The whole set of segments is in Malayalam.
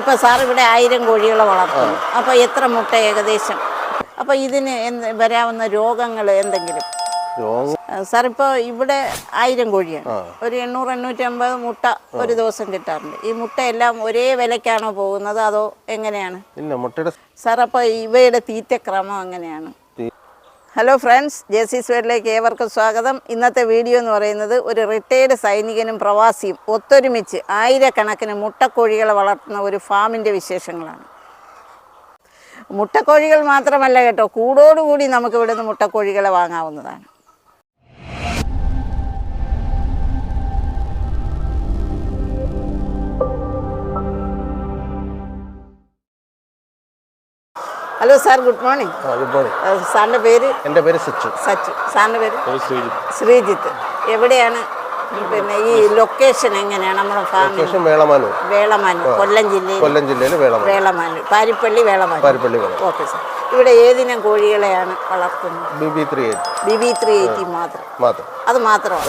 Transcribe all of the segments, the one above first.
ഇപ്പൊ സാർ ഇവിടെ 1000 കോഴികളെ വളർത്തുന്നു. അപ്പൊ എത്ര മുട്ട ഏകദേശം? അപ്പൊ ഇതിന് വരാവുന്ന രോഗങ്ങൾ എന്തെങ്കിലും? സാർ ഇപ്പോൾ ഇവിടെ 1000 കോഴിയാണ്, ഒരു 800-850 മുട്ട ഒരു ദിവസം കിട്ടാറുണ്ട്. ഈ മുട്ട എല്ലാം ഒരേ വിലക്കാണോ പോകുന്നത് അതോ എങ്ങനെയാണ്? സാർ അപ്പോൾ ഇവയുടെ തീറ്റക്രമം എങ്ങനെയാണ്? ഹലോ ഫ്രണ്ട്സ്, ജെസിസ് വേൾഡിലേക്ക് ഏവർക്കും സ്വാഗതം. ഇന്നത്തെ വീഡിയോ എന്ന് പറയുന്നത് ഒരു റിട്ടയർഡ് സൈനികനും പ്രവാസിയും ഒത്തൊരുമിച്ച് 1000കണക്കിന് മുട്ടക്കോഴികളെ വളർത്തുന്ന ഒരു ഫാമിൻ്റെ വിശേഷങ്ങളാണ്. മുട്ടക്കോഴികൾ മാത്രമല്ല കേട്ടോ, കൂടോടുകൂടി നമുക്ക് ഇവിടുന്ന് മുട്ടക്കോഴികളെ വാങ്ങാവുന്നതാണ്. Hello sir, good morning. സാറിൻ്റെ പേര്? എൻ്റെ പേര് സച്ചു. സാറിൻ്റെ പേര്? ശ്രീജിത്ത്. എവിടെയാണ് പിന്നെ ഈ ലൊക്കേഷൻ എങ്ങനെയാണ്? നമ്മുടെ ഫാം വേളമാനൂർ, കൊല്ലം ജില്ലയിൽ വേളമാനൂർ, പാരിപ്പള്ളി വേളമാനൂർ. Okay sir. ഇവിടെ ഏതിനം കോഴികളെയാണ് വളർത്തുന്നത്? BB380 മാത്രം. അത് മാത്രമാണ്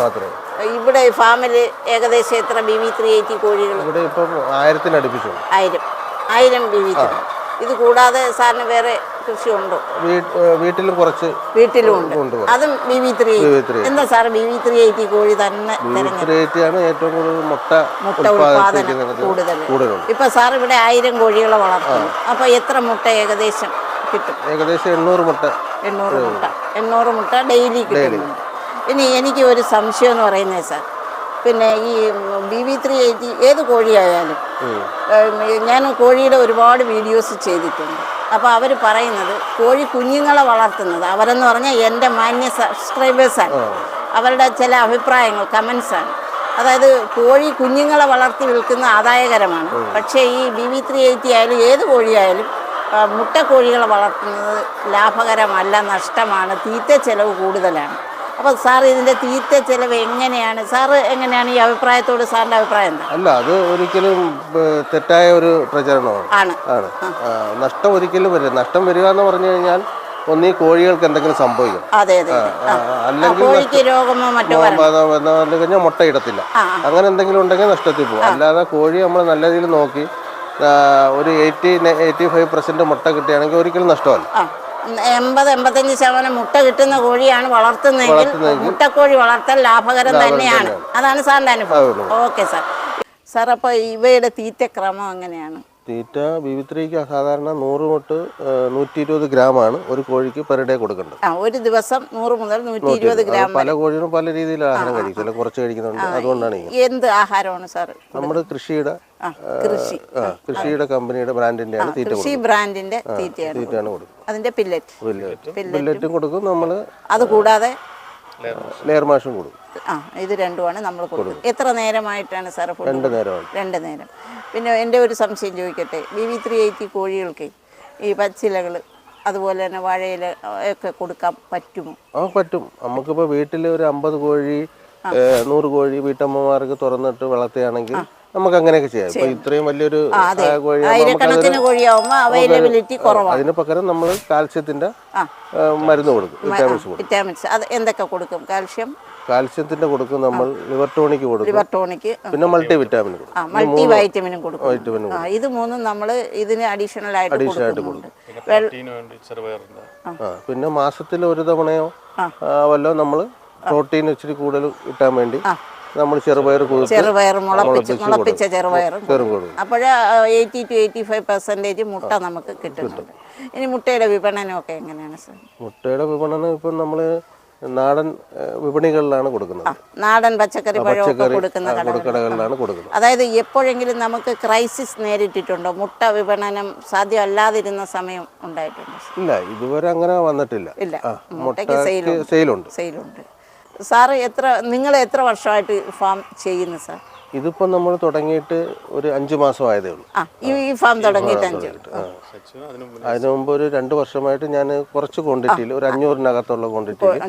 ഇവിടെ ഫാമിൽ. ഏകദേശം എത്ര BB380 കോഴികൾ? ഇവിടെ ഇപ്പം 1000 BB3. ഇത് കൂടാതെ സാറിന് വേറെ കൃഷി ഉണ്ടോ? വീട്ടിലും ഉണ്ട്. അതും BB380. എന്താ സാർ BB380 കോഴി തന്നെ ഏറ്റവും കൂടുതൽ മുട്ട ഉത്പാദനം കൂടുതൽ? ഇപ്പൊ സാർ ഇവിടെ 1000 കോഴികളെ വളർത്തുന്നു. അപ്പൊ എത്ര മുട്ട ഏകദേശം കിട്ടും? ഏകദേശം 800 മുട്ട ഡെയിലി കിട്ടും. ഇനി എനിക്ക് ഒരു സംശയം എന്ന് പറയുന്നത് സാർ, പിന്നെ ഈ BB380 ഏത് കോഴിയായാലും, ഞാൻ കോഴിയുടെ ഒരുപാട് വീഡിയോസ് ചെയ്തിട്ടുണ്ട്. അപ്പോൾ അവർ പറയുന്നത് കോഴി കുഞ്ഞുങ്ങളെ വളർത്തുന്നത്, അവരെന്ന് പറഞ്ഞാൽ എൻ്റെ മാന്യ സബ്സ്ക്രൈബേഴ്സാണ്, അവരുടെ ചില അഭിപ്രായങ്ങൾ, കമൻസാണ്. അതായത് കോഴി കുഞ്ഞുങ്ങളെ വളർത്തി വിൽക്കുന്ന ആദായകരമാണ്, പക്ഷേ ഈ BB380 ആയാലും ഏത് കോഴിയായാലും മുട്ടക്കോഴികളെ വളർത്തുന്നത് ലാഭകരമല്ല, നഷ്ടമാണ്, തീറ്റ ചെലവ് കൂടുതലാണ്. അപ്പോൾ സാർ ഇതിൻ്റെ തീറ്റ ചെലവ് എങ്ങനെയാണ്? സാറ് എങ്ങനെയാണ് ഈ അഭിപ്രായത്തോട് സാറിൻ്റെ അഭിപ്രായം എന്താ? അല്ല, അത് ഒരിക്കലും തെറ്റായ ഒരു പ്രചരണമാണ്. നഷ്ടം ഒരിക്കലും വരില്ല. നഷ്ടം വരിക എന്ന് പറഞ്ഞു കഴിഞ്ഞാൽ ഒന്നീ കോഴികൾക്ക് എന്തെങ്കിലും സംഭവിക്കും. അല്ലെങ്കിൽ രോഗമോ മറ്റോ കഴിഞ്ഞാൽ മുട്ട ഇടത്തില്ല. അങ്ങനെ എന്തെങ്കിലും ഉണ്ടെങ്കിൽ നഷ്ടത്തിൽ പോകും. അല്ലാതെ കോഴി നമ്മൾ നല്ല രീതിയിൽ നോക്കി ഒരു 80-85% മുട്ട കിട്ടുകയാണെങ്കിൽ ഒരിക്കലും നഷ്ടമല്ല. 80-85% മുട്ട കിട്ടുന്ന കോഴിയാണ് വളർത്തുന്നതെങ്കിൽ മുട്ടക്കോഴി വളർത്തൽ ലാഭകരം തന്നെയാണ്. അതാണ് സാറിൻ്റെ അനുഭവം. Okay sir. സാർ, അപ്പോൾ ഇവയുടെ തീറ്റക്രമം എങ്ങനെയാണ്? തീറ്റ BB3ക്ക് സാധാരണ 100 തൊട്ട് 120 ഗ്രാമാണ് ഒരു കോഴിക്ക് പെർ ഡേ കൊടുക്കേണ്ടത്. ഒരു ദിവസം 100 മുതൽ 120 ഗ്രാം. പല കോഴികളും പല രീതിയിൽ ആഹാരം കഴിക്കും, ചില കുറച്ച് കഴിക്കുന്നുണ്ട്. അതുകൊണ്ടാണ് എന്ത് ആഹാരമാണ് സാർ? നമ്മുടെ കൃഷിയുടെ കമ്പനിയുടെ ബ്രാൻഡിന്റെ തീറ്റ, കൃഷി ബ്രാൻഡിന്റെ തീറ്റയാണ് കൊടുക്കും. അതിന്റെ പില്ലറ്റും കൊടുക്കും നമ്മൾ. അത് കൂടാതെ ലെയർ മാഷും കൊടുക്കും. ഇത് രണ്ടുമാണ് നമ്മൾ കൊടുക്കും. എത്ര നേരമായിട്ടാണ് സാർ? 2 നേരം. പിന്നെ എൻ്റെ ഒരു സംശയം ചോദിക്കട്ടെ, BB380 കോഴികൾക്ക് ഈ പച്ചിലകൾ അതുപോലെ തന്നെ വാഴയില ഒക്കെ കൊടുക്കാൻ പറ്റുമോ? പറ്റും. നമുക്കിപ്പോൾ വീട്ടിൽ ഒരു 50 കോഴി 100 കോഴി വീട്ടമ്മമാർക്ക് തുറന്നിട്ട് വളർത്തുകയാണെങ്കിൽ നമുക്ക് അങ്ങനെയൊക്കെ ചെയ്യാം. ഇപ്പൊ ഇത്രയും വലിയൊരു അതിന് പകരം നമ്മൾ കാൽസ്യത്തിന്റെ മരുന്ന് കൊടുക്കും, വിറ്റാമിൻസ്. അത് എന്തൊക്കെ കൊടുക്കും? കാൽസ്യത്തിന്റെ കൊടുക്കും, നമ്മൾ ലിവർ ടോണിക് കൊടുക്കും, പിന്നെ മൾട്ടി വിറ്റാമിനും കൊടുക്കും. ഇത് മൂന്നും നമ്മൾ ഇതിന് അഡീഷണൽ ആയിട്ട് കൊടുക്കും. പിന്നെ മാസത്തിൽ ഒരു തവണയോ വല്ലോ നമ്മൾ പ്രോട്ടീൻ ഇച്ചിരി കൂടുതൽ കിട്ടാൻ വേണ്ടി നമ്മൾ ചെറുപയർ മുളപ്പിച്ച ചെറുപയറും. അപ്പോൾ 80-85% മുട്ട നമുക്ക് കിട്ടുന്നുണ്ട്. ഇനി മുട്ടയുടെ വിപണനമൊക്കെ എങ്ങനെയാണ് സാർ? മുട്ടയുടെ വിപണനം ഇപ്പം നമ്മൾ നാടൻ വിപണികളിലാണ് കൊടുക്കുന്നത്. നാടൻ പച്ചക്കറി പഴമൊക്കെ കൊടുക്കുന്ന കടകളിലാണ് കൊടുക്കുന്നത്. അതായത് എപ്പോഴെങ്കിലും നമുക്ക് ക്രൈസിസ് നേരിട്ടിട്ടുണ്ടോ? മുട്ട വിപണനം സാധ്യമല്ലാതിരുന്ന സമയം ഉണ്ടായിട്ടുണ്ടോ? ഇല്ല, ഇതുവരെ അങ്ങനെ വന്നിട്ടില്ല. മുട്ടയ്ക്ക് സെയിലുണ്ട്. സാറ് നിങ്ങൾ എത്ര വർഷമായിട്ട് ഫാം ചെയ്യുന്നു സാർ? ഇതിപ്പോൾ നമ്മൾ തുടങ്ങിയിട്ട് ഒരു 5 മാസം ആയതേ ഉള്ളൂ. ഈ ഫാം തുടങ്ങിയിട്ട് 5. അതിനു മുമ്പ് ഒരു 2 വർഷമായിട്ട് ഞാൻ കുറച്ച് ക്വാണ്ടിറ്റിയിൽ ഒരു 500-നകത്തുള്ള ക്വാണ്ടിറ്റിയിൽ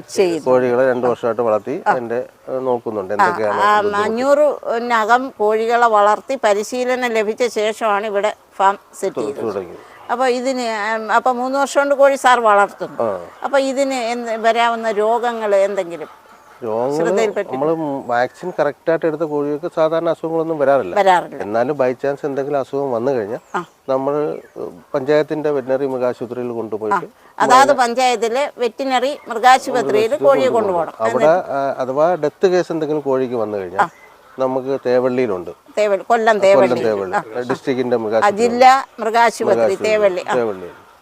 കോഴികളെ 2 വർഷമായിട്ട് വളർത്തി എൻ്റെ നോക്കുന്നുണ്ട്. എന്തൊക്കെയാണ് 500-നകം കോഴികളെ വളർത്തി പരിശീലനം ലഭിച്ച ശേഷമാണ് ഇവിടെ ഫാം സെറ്റ് ചെയ്തത്. അപ്പോൾ 3 വർഷം കൊണ്ട് കോഴി സാർ വളർത്തുന്നു. അപ്പോൾ ഇതിന് വരാവുന്ന രോഗങ്ങൾ എന്തെങ്കിലും? ശ്രദ്ധയിൽപ്പെട്ടു? നമ്മൾ വാക്സിൻ കറക്റ്റായിട്ട് എടുത്ത കോഴികൾക്ക് സാധാരണ അസുഖങ്ങളൊന്നും വരാറില്ല. എന്നാലും ബൈ ചാൻസ് എന്തെങ്കിലും അസുഖം വന്നു കഴിഞ്ഞാൽ നമ്മൾ പഞ്ചായത്തിന്റെ വെറ്റിനറി മൃഗാശുപത്രിയിൽ കൊണ്ടുപോയിട്ട് അതായത് പഞ്ചായത്തിലെ വെറ്റിനറി മൃഗാശുപത്രിയിൽ കോഴിയെ കൊണ്ടുപോകണം. അവിടെ അഥവാ ഡെത്ത് കേസ് എന്തെങ്കിലും കോഴിക്ക് വന്നു കഴിഞ്ഞാൽ നമുക്ക് തേവള്ളിയിലുണ്ട്, കൊല്ലം തേവള്ളി ഡിസ്ട്രിക്റ്റിന്റെ ജില്ലാ മൃഗാശുപത്രി തേവള്ളി.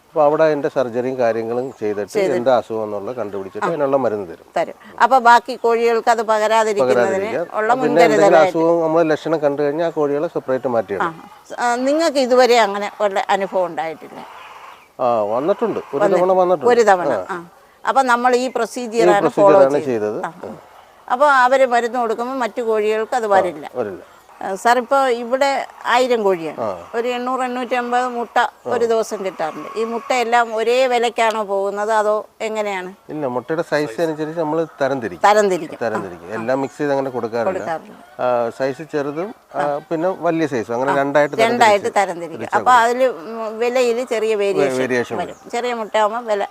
അപ്പോൾ അവിടെ അതിന്റെ സർജറിയും കാര്യങ്ങളും ചെയ്തിട്ട് എന്താ അസുഖം എന്നുള്ളത് കണ്ടുപിടിച്ചിട്ട് അതിനുള്ള മരുന്ന് തരും. അപ്പൊ ബാക്കി കോഴികൾക്ക് അത് പകരാതിരിക്കുന്നതിന് ഉള്ള പിന്നെ എന്തെങ്കിലും അസുഖം നമ്മൾ ലക്ഷണം കണ്ടു കഴിഞ്ഞാൽ ആ കോഴികളെ സെപ്പറേറ്റ് മാറ്റിയിടും. നിങ്ങൾക്ക് ഇതുവരെ അങ്ങനെ ഉള്ള അനുഭവം ഉണ്ടായിട്ടില്ല? വന്നിട്ടുണ്ട്, ഒരു തവണ. അപ്പൊ നമ്മൾ ഈ പ്രൊസീജിയറാണ് ഫോളോ ചെയ്തത്. അപ്പോൾ അവർ മരുന്ന് കൊടുക്കുമ്പോൾ മറ്റു കോഴികൾക്ക് അത് വരില്ല. സാർ ഇപ്പോൾ ഇവിടെ 1000 കോഴിയാണ്, ഒരു 800-850 മുട്ട ഒരു ദിവസം കിട്ടാറുണ്ട്. ഈ മുട്ട എല്ലാം ഒരേ വിലക്കാണോ പോകുന്നത് അതോ എങ്ങനെയാണ്? ഇല്ല, മുട്ടയുടെ സൈസ് അനുസരിച്ച് നമ്മൾ തരംതിരിക്കും. എല്ലാം മിക്സ് ചെയ്ത് അങ്ങനെ കൊടുക്കാറില്ല. സൈസ് ചെറുതും പിന്നെ വലിയ സൈസും അങ്ങനെ രണ്ടായിട്ട് തരംതിരിക്കും. അപ്പോൾ അതിൽ വിലയിൽ ചെറിയ വേരിയേഷൻ വരും. ചെറിയ മുട്ടയാകുമ്പോൾ വില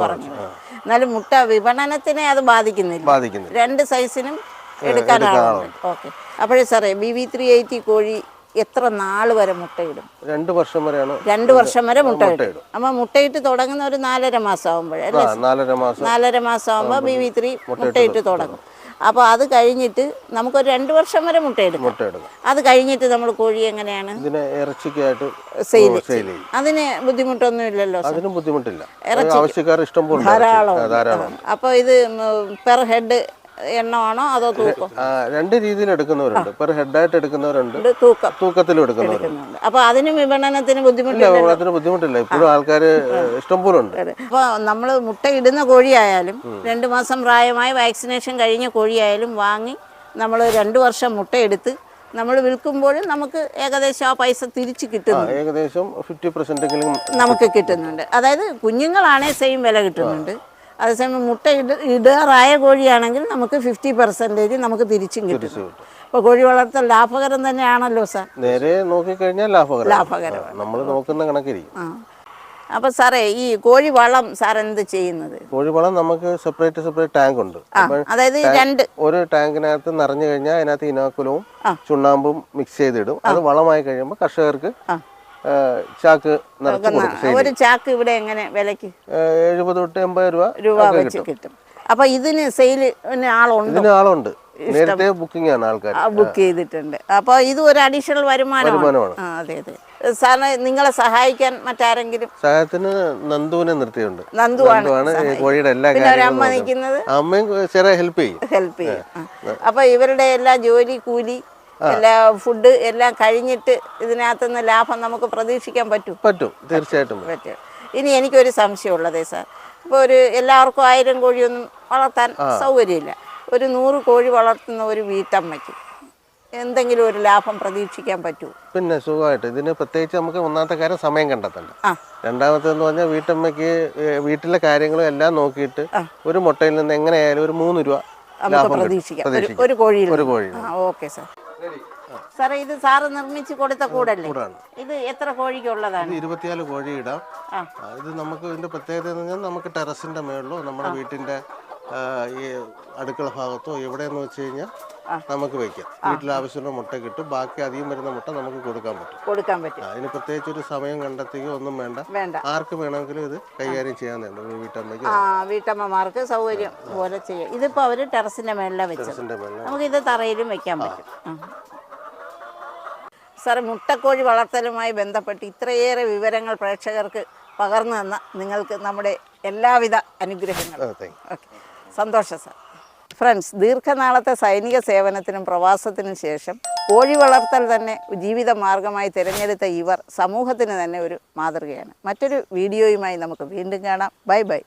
കുറഞ്ഞു വരും. എന്നാലും മുട്ട വിപണനത്തിനെ അത് ബാധിക്കുന്നില്ല. രണ്ട് സൈസിനും എടുക്കാനാണ്. ഓക്കെ. അപ്പോഴേ സാറേ BV380 കോഴി എത്ര നാൾ വരെ മുട്ടയിടും? 2 വർഷം വരെയാണ്. 2 വർഷം വരെ മുട്ടയിടും. അപ്പൊ മുട്ടയിട്ട് തുടങ്ങുന്ന ഒരു 4.5 മാസം ആകുമ്പോഴല്ലേ? 4.5 മാസം ആകുമ്പോൾ BV3 മുട്ടയിട്ട് തുടങ്ങും. അപ്പോൾ അത് കഴിഞ്ഞിട്ട് നമുക്കൊരു 2 വർഷം വരെ മുട്ടയെടുക്കും. അത് കഴിഞ്ഞിട്ട് നമ്മൾ കോഴി എങ്ങനെയാണ് സെയിൽ ചെയ്യും? അതിന് ബുദ്ധിമുട്ടൊന്നും ഇല്ലല്ലോ? അതിന് ബുദ്ധിമുട്ടില്ല, ആവശ്യക്കാർ ഇഷ്ടംപോലെ ധാരാളം. അപ്പോൾ ഇത് പെർ ഹെഡ് എണ്ണമാണോ അതോ തൂക്കം? 2 രീതിയിൽ എടുക്കുന്നവരുണ്ട്. പെർ ഹെഡായിട്ട് എടുക്കുന്നവരുണ്ട്, തൂക്കത്തിലും എടുക്കുന്നവരുണ്ട്. അപ്പൊ അതിന് വിപണനത്തിന് ബുദ്ധിമുട്ടില്ല. ഇപ്പോഴും ആൾക്കാർ ഇഷ്ടംപോലെ ഉണ്ട്. അപ്പൊ നമ്മൾ മുട്ട ഇടുന്ന കോഴിയായാലും 2 മാസം പ്രായമായി വാക്സിനേഷൻ കഴിഞ്ഞ കോഴിയായാലും വാങ്ങി നമ്മൾ 2 വർഷം മുട്ടയെടുത്ത് നമ്മൾ വിൽക്കുമ്പോഴും നമുക്ക് ഏകദേശം ആ പൈസ തിരിച്ച് കിട്ടുന്നു. ഏകദേശം 50% നമുക്ക് കിട്ടുന്നുണ്ട്. അതായത് കുഞ്ഞുങ്ങളാണേ സെയിം വില കിട്ടുന്നുണ്ട്. അതേസമയം മുട്ട ഇടാറായ കോഴിയാണെങ്കിൽ നമുക്ക് 50% നമുക്ക് തിരിച്ചും കിട്ടും. അപ്പോൾ കോഴി വളർത്തൽ ലാഭകരം തന്നെയാണല്ലോ സാർ? നേരെ നോക്കിക്കഴിഞ്ഞാൽ ലാഭകരമാണ്. നമ്മൾ നോക്കുന്ന കണക്കിരിക്കും. അപ്പോൾ സാറേ ഈ കോഴി വളം സാർ എന്ത് ചെയ്യുന്നത്? കോഴി വളം നമുക്ക് സെപ്പറേറ്റ് ടാങ്ക് ഉണ്ട്. അതായത് ഒരു ടാങ്കിനകത്ത് നിറഞ്ഞു കഴിഞ്ഞാൽ അതിനകത്ത് ഇനാക്കുലവും ചുണ്ണാമ്പും മിക്സ് ചെയ്തിടും. അത് വളമായി കഴിയുമ്പോൾ കർഷകർക്ക് ചാക്ക് ഒരു ചാക്ക് ഇവിടെ എങ്ങനെ വിലക്ക്? 70-80 രൂപ വെച്ച് കിട്ടും. അപ്പൊ ഇതിന് സെയിലിന് ആളുണ്ട്. നേരത്തെ ബുക്കിംഗ് ആണ്, ആൾക്കാർ ബുക്ക് ചെയ്തിട്ടുണ്ട്. അപ്പൊ ഇത് ഒരു അഡീഷണൽ വരുമാനമാണ്. അതെ. സാറിന് നിങ്ങളെ സഹായിക്കാൻ മറ്റാരെങ്കിലും? സഹായത്തിന് നന്ദുവിനെ നിർത്തിയുണ്ട്. നന്ദുവാണ് കോഴിയുടെ എല്ലാ കാര്യങ്ങളും. അമ്മ നിൽക്കുന്നത്? അമ്മയും ചെറിയ ഹെൽപ്പ് ചെയ്യും. അപ്പൊ ഇവരുടെ എല്ലാ ജോലി കൂലി എല്ലാ ഫുഡ് എല്ലാം കഴിഞ്ഞിട്ട് ഇതിനകത്തുനിന്ന് ലാഭം നമുക്ക് പ്രതീക്ഷിക്കാൻ പറ്റും? തീർച്ചയായിട്ടും പറ്റും. ഇനി എനിക്കൊരു സംശയമുള്ളതേ സാർ, ഇപ്പോൾ ഒരു എല്ലാവർക്കും 1000 കോഴിയൊന്നും വളർത്താൻ സൗകര്യമില്ല. ഒരു 100 കോഴി വളർത്തുന്ന ഒരു വീട്ടമ്മയ്ക്ക് എന്തെങ്കിലും ഒരു ലാഭം പ്രതീക്ഷിക്കാൻ പറ്റുമോ? പിന്നെ സുഖമായിട്ട്. ഇതിന് പ്രത്യേകിച്ച് നമുക്ക് ഒന്നാമത്തെ കാര്യം സമയം കണ്ടെത്തണ്ട. രണ്ടാമത്തേന്ന് പറഞ്ഞാൽ വീട്ടമ്മയ്ക്ക് വീട്ടിലെ കാര്യങ്ങളും എല്ലാം നോക്കിയിട്ട് ഒരു മുട്ടയിൽ നിന്ന് എങ്ങനെയായാലും ഒരു 3 രൂപ പ്രതീക്ഷിക്കാം ഒരു കോഴി. Okay sir. സാറേ ഇത് സാറ് നിർമ്മിച്ച് കൊടുത്ത കൂടല്ലേ? ഇത് എത്ര കോഴിക്കുള്ളതാണ്? 24 കോഴി ഇടാം. ഇത് നമുക്ക് ഇതിന്റെ പ്രത്യേകത എന്ന് പറഞ്ഞാൽ നമുക്ക് ടെറസിന്റെ മേളിലോ നമ്മുടെ വീട്ടിന്റെ ഈ അടുക്കള ഭാഗത്തോ എവിടെയെന്ന് വെച്ച് കഴിഞ്ഞാൽ നമുക്ക് വെക്കാം. വീട്ടിൽ ആവശ്യമുള്ള മുട്ട കിട്ടും. ബാക്കി അധികം വരുന്ന മുട്ട നമുക്ക് കൊടുക്കാൻ പറ്റും. അതിന് പ്രത്യേകിച്ച് ഒരു സമയം കണ്ടെത്തുകയോ ഒന്നും വേണ്ട. ആർക്ക് വേണമെങ്കിലും ഇത് കൈകാര്യം ചെയ്യാൻ വീട്ടമ്മമാർക്ക് സൗകര്യം പോലെ ചെയ്യാം. ഇതിപ്പോ അവര് ടെറസിന്റെ മേളിലാണ് വെച്ചത്. നമുക്ക് ഇത് തറയിലും വെക്കാൻ പറ്റും. സാർ, മുട്ടക്കോഴി വളർത്തലുമായി ബന്ധപ്പെട്ട് ഇത്രയേറെ വിവരങ്ങൾ പ്രേക്ഷകർക്ക് പകർന്നു തന്ന നിങ്ങൾക്ക് നമ്മുടെ എല്ലാവിധ അനുഗ്രഹങ്ങളും. ഓക്കെ, സന്തോഷം സാർ. ഫ്രണ്ട്സ്, ദീർഘനാളത്തെ സൈനിക സേവനത്തിനും പ്രവാസത്തിനും ശേഷം കോഴി വളർത്തൽ തന്നെ ജീവിത മാർഗമായി തിരഞ്ഞെടുത്ത ഇവർ സമൂഹത്തിന് തന്നെ ഒരു മാതൃകയാണ്. മറ്റൊരു വീഡിയോയുമായി നമുക്ക് വീണ്ടും കാണാം. ബൈ.